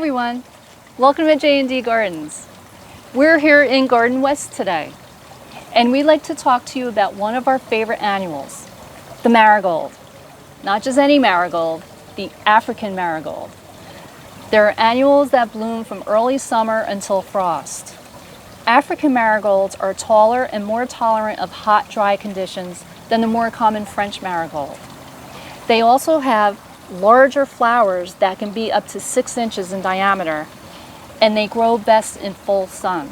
everyone, welcome to J&D Gardens. We're here in Garden West today, and we'd like to talk to you about one of our favorite annuals, the marigold. Not just any marigold, the African marigold. There are annuals that bloom from early summer until frost. African marigolds are taller and more tolerant of hot, dry conditions than the more common French marigold. They also have larger flowers that can be up to 6 inches in diameter, and they grow best in full sun.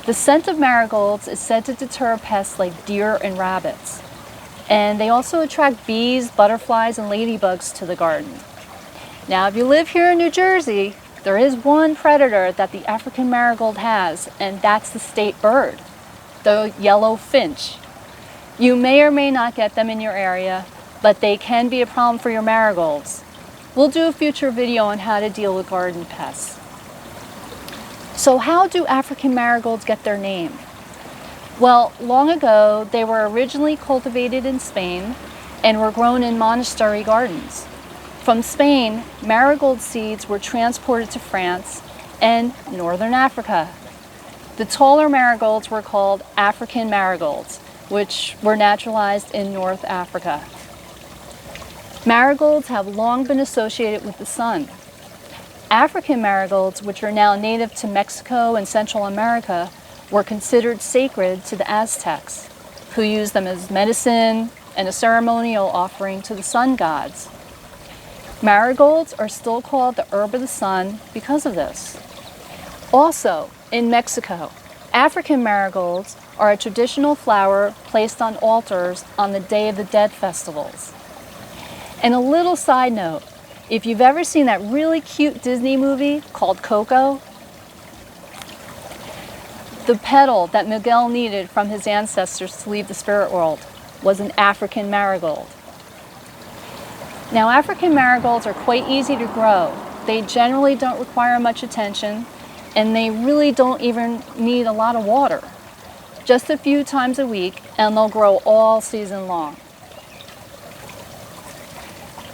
The scent of marigolds is said to deter pests like deer and rabbits, and they also attract bees, butterflies, and ladybugs to the garden. Now, if you live here in New Jersey, there is one predator that the African marigold has, and that's the state bird, the yellow finch. You may or may not get them in your area, but they can be a problem for your marigolds. We'll do a future video on how to deal with garden pests. So how do African marigolds get their name? Well, long ago, they were originally cultivated in Spain and were grown in monastery gardens. From Spain, marigold seeds were transported to France and northern Africa. The taller marigolds were called African marigolds, which were naturalized in North Africa. Marigolds have long been associated with the sun. African marigolds, which are now native to Mexico and Central America, were considered sacred to the Aztecs, who used them as medicine and a ceremonial offering to the sun gods. Marigolds are still called the herb of the sun because of this. Also, in Mexico, African marigolds are a traditional flower placed on altars on the Day of the Dead festivals. And a little side note, if you've ever seen that really cute Disney movie called Coco, the petal that Miguel needed from his ancestors to leave the spirit world was an African marigold. Now, African marigolds are quite easy to grow. They generally don't require much attention, and they really don't even need a lot of water. Just a few times a week, and they'll grow all season long.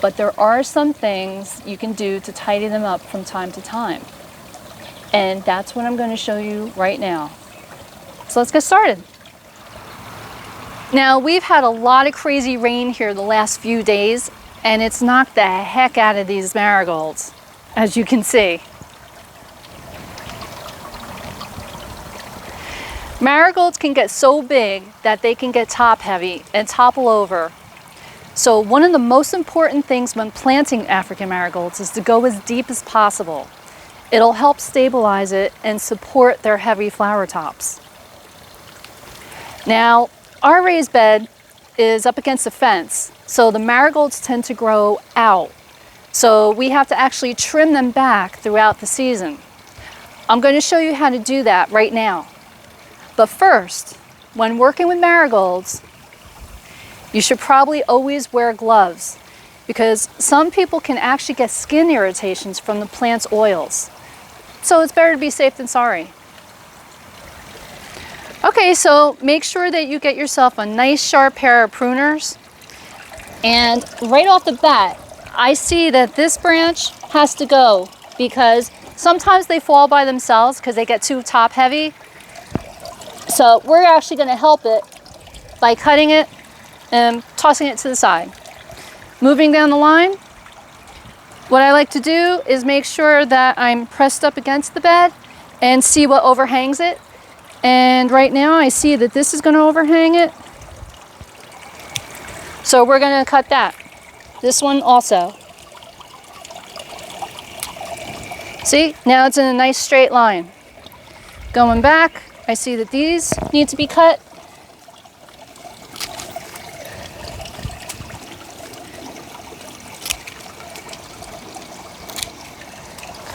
But there are some things you can do to tidy them up from time to time. And that's what I'm going to show you right now. So let's get started. Now, we've had a lot of crazy rain here the last few days, and it's knocked the heck out of these marigolds, as you can see. Marigolds can get so big that they can get top heavy and topple over. So one of the most important things when planting African marigolds is to go as deep as possible. It'll help stabilize it and support their heavy flower tops. Now, our raised bed is up against a fence, so the marigolds tend to grow out. So we have to actually trim them back throughout the season. I'm going to show you how to do that right now. But first, when working with marigolds, you should probably always wear gloves, because some people can actually get skin irritations from the plant's oils. So it's better to be safe than sorry. Okay, so make sure that you get yourself a nice sharp pair of pruners. And right off the bat, I see that this branch has to go, because sometimes they fall by themselves because they get too top heavy. So we're actually going to help it by cutting it and tossing it to the side. Moving down the line, what I like to do is make sure that I'm pressed up against the bed and see what overhangs it. And right now I see that this is going to overhang it. So we're going to cut that. This one also. See, now it's in a nice straight line. Going back, I see that these need to be cut.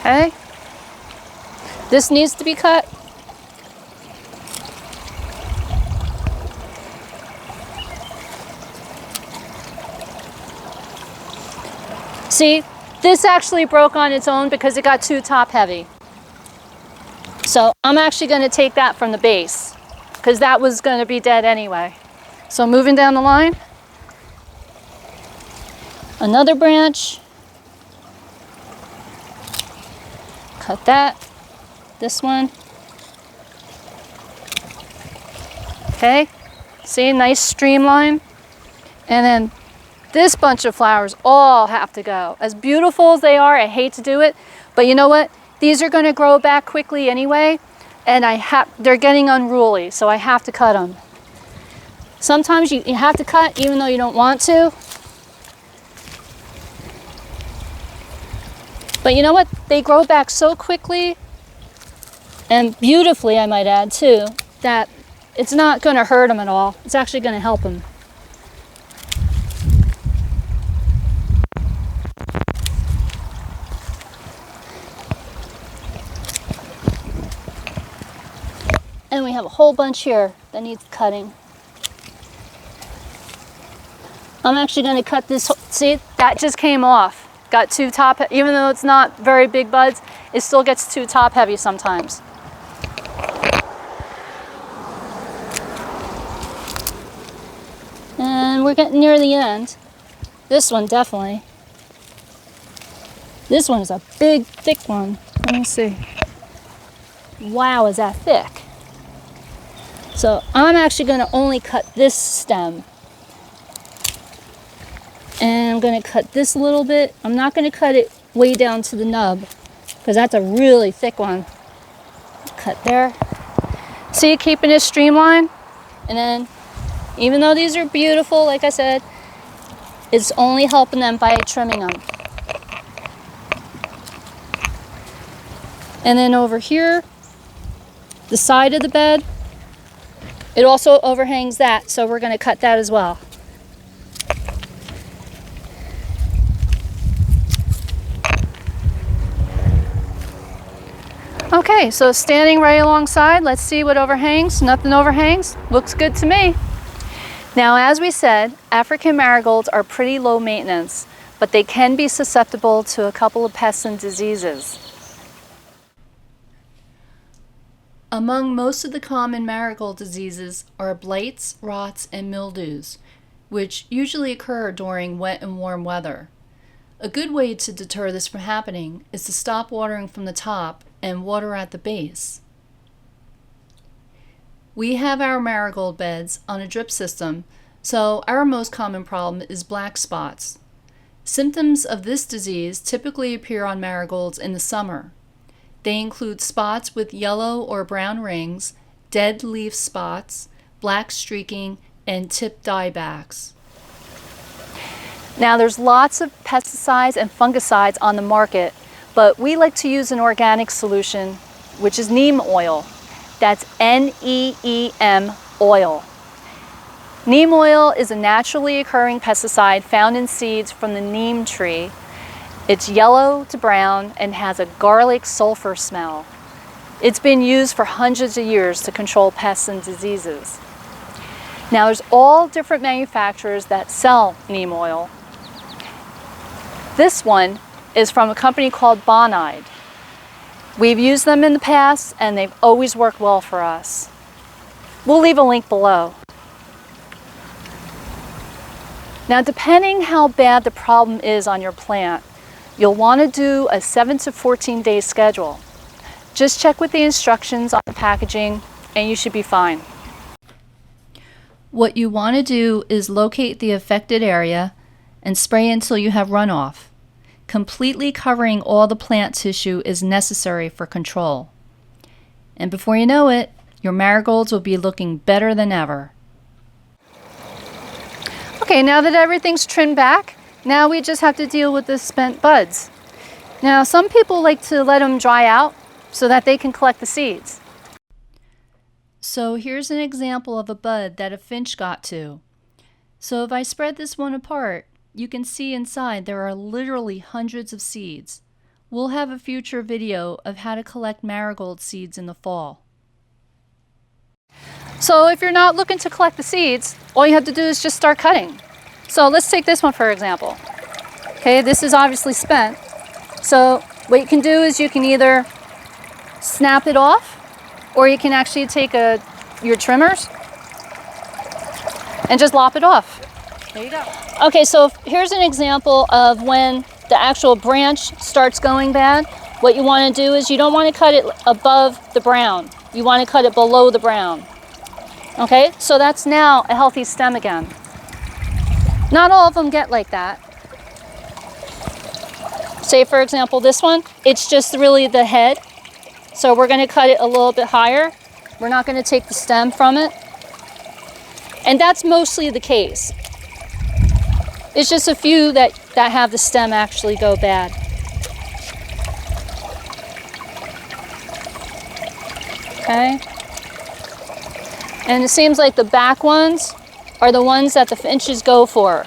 Okay, this needs to be cut. See, this actually broke on its own because it got too top heavy. So I'm actually going to take that from the base because that was going to be dead anyway. So moving down the line, another branch. cut that, this one. Okay, see, nice streamline. And then this bunch of flowers all have to go. As beautiful as they are, I hate to do it, but you know what? These are gonna grow back quickly anyway, and they're getting unruly, so I have to cut them. Sometimes you have to cut even though you don't want to. But you know what? They grow back so quickly and beautifully, I might add too, that it's not gonna hurt them at all. It's actually gonna help them. And we have a whole bunch here that needs cutting. I'm actually going to cut this. See, that just came off. Got too top, even though it's not very big buds, it still gets too top heavy sometimes. And we're getting near the end. This one definitely. This one is a big, thick one. Let me see. Wow, is that thick? So I'm actually going to only cut this stem. And I'm going to cut this a little bit. I'm not going to cut it way down to the nub because that's a really thick one. Cut there. See, keeping it streamlined. And then, even though these are beautiful, like I said, it's only helping them by trimming them. And then over here, the side of the bed, it also overhangs that, so we're going to cut that as well. Okay, so standing right alongside, let's see what overhangs. Nothing overhangs. Looks good to me. Now, as we said, African marigolds are pretty low maintenance, but they can be susceptible to a couple of pests and diseases. Among most of the common marigold diseases are blights, rots, and mildews, which usually occur during wet and warm weather. A good way to deter this from happening is to stop watering from the top and water at the base. We have our marigold beds on a drip system, so our most common problem is black spots. Symptoms of this disease typically appear on marigolds in the summer. They include spots with yellow or brown rings, dead leaf spots, black streaking, and tip diebacks. Now, there's lots of pesticides and fungicides on the market, but we like to use an organic solution, which is neem oil. That's N-E-E-M oil. Neem oil is a naturally occurring pesticide found in seeds from the neem tree. It's yellow to brown and has a garlic sulfur smell. It's been used for hundreds of years to control pests and diseases. Now, there's all different manufacturers that sell neem oil. This one is from a company called Bonide. We've used them in the past and they've always worked well for us. We'll leave a link below. Now, depending how bad the problem is on your plant, you'll want to do a 7 to 14 day schedule. Just check with the instructions on the packaging and you should be fine. What you want to do is locate the affected area and spray until you have runoff. Completely covering all the plant tissue is necessary for control. And before you know it, your marigolds will be looking better than ever. Okay, now that everything's trimmed back, now we just have to deal with the spent buds. Now, some people like to let them dry out so that they can collect the seeds. So here's an example of a bud that a finch got to. So if I spread this one apart, you can see inside there are literally hundreds of seeds. We'll have a future video of how to collect marigold seeds in the fall. So if you're not looking to collect the seeds, all you have to do is just start cutting. So let's take this one for example. Okay, this is obviously spent. So what you can do is you can either snap it off, or you can actually take your trimmers and just lop it off. There you go. Okay, so here's an example of when the actual branch starts going bad. what you want to do is you don't want to cut it above the brown. You want to cut it below the brown. Okay, so that's now a healthy stem again. Not all of them get like that. Say for example this one, it's just really the head. So we're going to cut it a little bit higher. We're not going to take the stem from it. And that's mostly the case. It's just a few that have the stem actually go bad. Okay. And it seems like the back ones are the ones that the finches go for.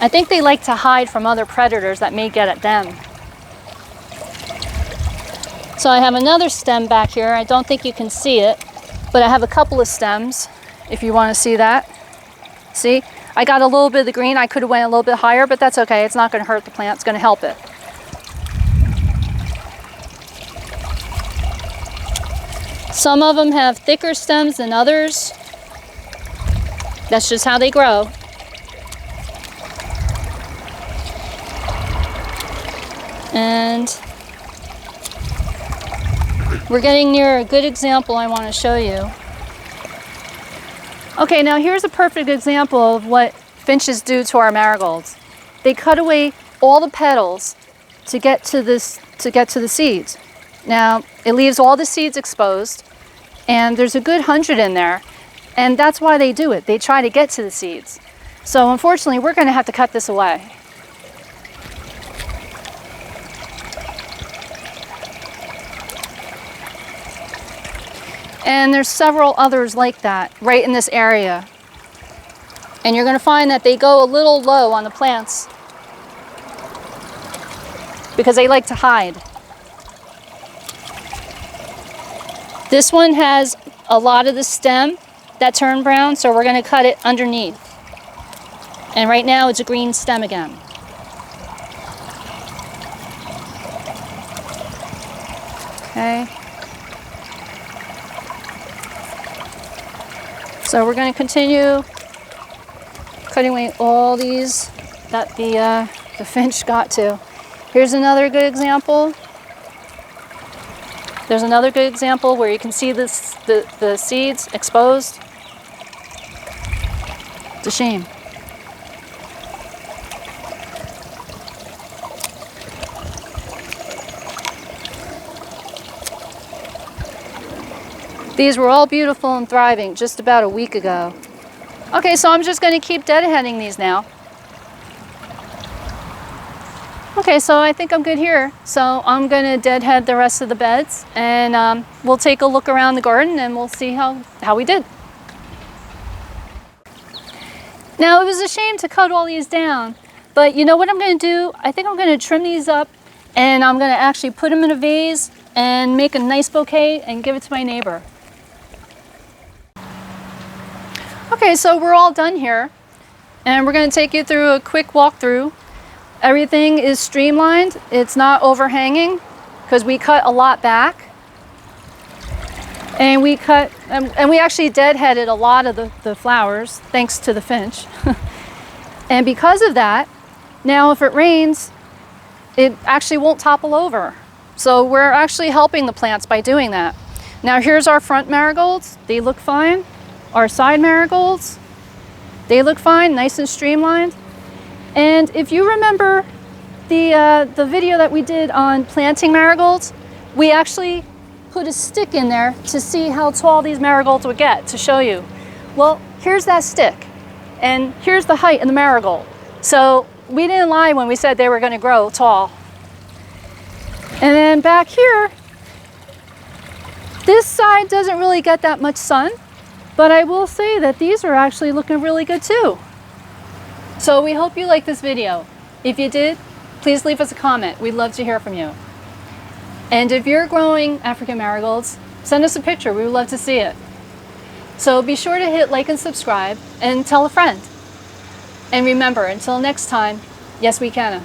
I think they like to hide from other predators that may get at them. So I have another stem back here. I don't think you can see it, but I have a couple of stems if you want to see that. See, I got a little bit of the green. I could have went a little bit higher, but that's okay. It's not going to hurt the plant. It's going to help it. Some of them have thicker stems than others. That's just how they grow. And we're getting near a good example I want to show you. Okay, now here's a perfect example of what finches do to our marigolds. They cut away all the petals to get to the seeds. Now, it leaves all the seeds exposed, and there's a good 100 in there, and that's why they do it. They try to get to the seeds. So unfortunately, we're going to have to cut this away. And there's several others like that right in this area. And you're going to find that they go a little low on the plants because they like to hide. This one has a lot of the stem that turned brown, so we're going to cut it underneath. And right now it's a green stem again. Okay. So we're going to continue cutting away all these that the finch got to. Here's another good example. There's another good example where you can see this, the seeds exposed. It's a shame. These were all beautiful and thriving just about a week ago. Okay, so I'm just going to keep deadheading these now. Okay, so I think I'm good here. So I'm going to deadhead the rest of the beds, and we'll take a look around the garden and we'll see how we did. Now, it was a shame to cut all these down, but you know what I'm going to do? I think I'm going to trim these up, and I'm going to actually put them in a vase and make a nice bouquet and give it to my neighbor. Okay, so we're all done here, and we're going to take you through a quick walkthrough. Everything is streamlined. It's not overhanging because we cut a lot back, and we actually deadheaded a lot of the flowers thanks to the finch. And because of that, now if it rains, it actually won't topple over. So we're actually helping the plants by doing that. Now here's our front marigolds. They look fine. Our side marigolds, they look fine, nice and streamlined. And if you remember the video that we did on planting marigolds, we actually put a stick in there to see how tall these marigolds would get, to show you. Well, here's that stick, and here's the height of the marigold. So we didn't lie when we said they were going to grow tall. And then back here, this side doesn't really get that much sun. But I will say that these are actually looking really good too. So we hope you liked this video. If you did, please leave us a comment. We'd love to hear from you. And if you're growing African marigolds, send us a picture. We would love to see it. So be sure to hit like and subscribe and tell a friend. And remember, until next time, yes we can.